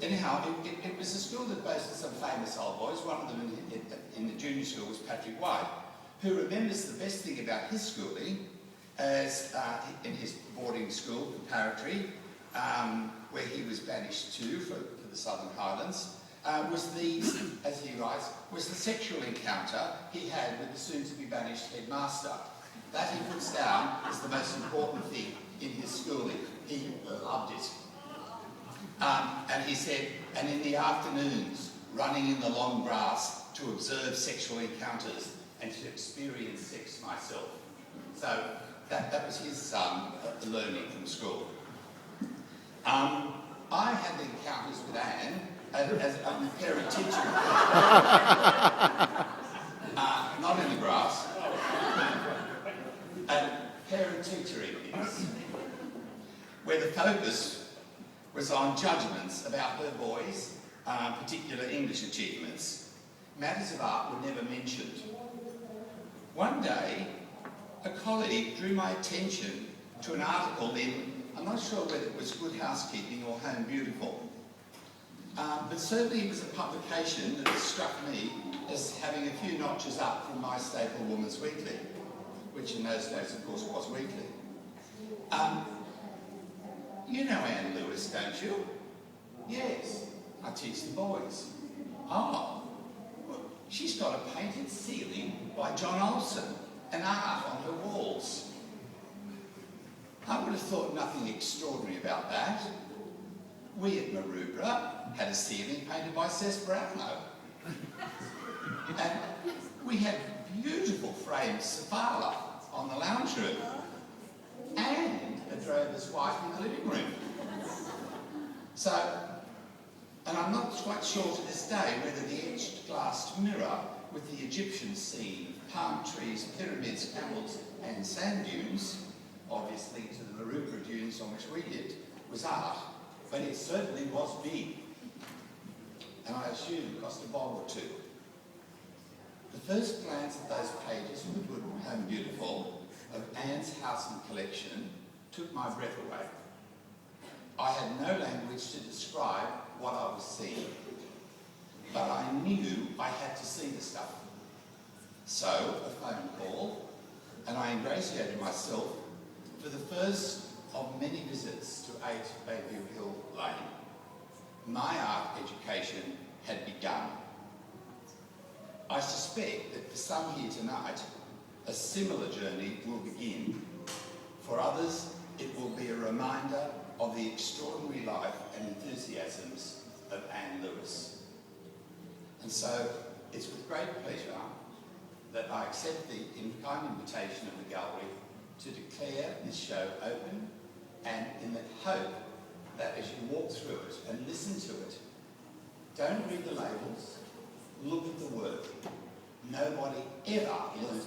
Anyhow, it was a school that boasted some famous old boys. One of them in the junior school was Patrick White, who remembers the best thing about his schooling as in his boarding school, preparatory, where he was banished to for the Southern Highlands, was the, as he writes, was the sexual encounter he had with the soon-to-be banished headmaster. That he puts down as the most important thing in his schooling. He loved it. And he said, and in the afternoons, running in the long grass to observe sexual encounters and to experience sex myself. So that was his learning from school. I had encounters with Anne as a parent-teacher. Not in the grass. Parent-teacher evenings, where the focus was on judgments about her boys' particular English achievements. Matters of art were never mentioned. One day, a colleague drew my attention to an article in, I'm not sure whether it was Good Housekeeping or Home Beautiful, but certainly it was a publication that struck me as having a few notches up from my staple Woman's Weekly, which in those days, of course, was weekly. You know Ann Lewis, don't you? Yes, I teach the boys. Oh, well, she's got a painted ceiling by John Olsen and art on her walls. I would have thought nothing extraordinary about that. We at Maroubra had a ceiling painted by Cess Brownlow. And we had beautiful framed Safala on the lounge room. And a drover's wife in the living room. So, and I'm not quite sure to this day whether the etched glass mirror with the Egyptian scene of palm trees, pyramids, camels and sand dunes, obviously to the Maroubra dunes on which we lived, was art, but it certainly was big. And I assume it cost a bob or two. The first glance at those pages from the Good Home Beautiful of Anne's house and collection took my breath away. I had no language to describe what I was seeing, but I knew I had to see the stuff. So, a phone call, and I ingratiated myself for the first of many visits to 8 Bayview Hill Lane. My art education had begun. I suspect that for some here tonight, a similar journey will begin. For others, it will be a reminder of the extraordinary life and enthusiasms of Ann Lewis. And so, it's with great pleasure that I accept the kind invitation of the gallery to declare this show open, and in the hope that as you walk through it and listen to it, don't read the labels, look at the work. Nobody ever learns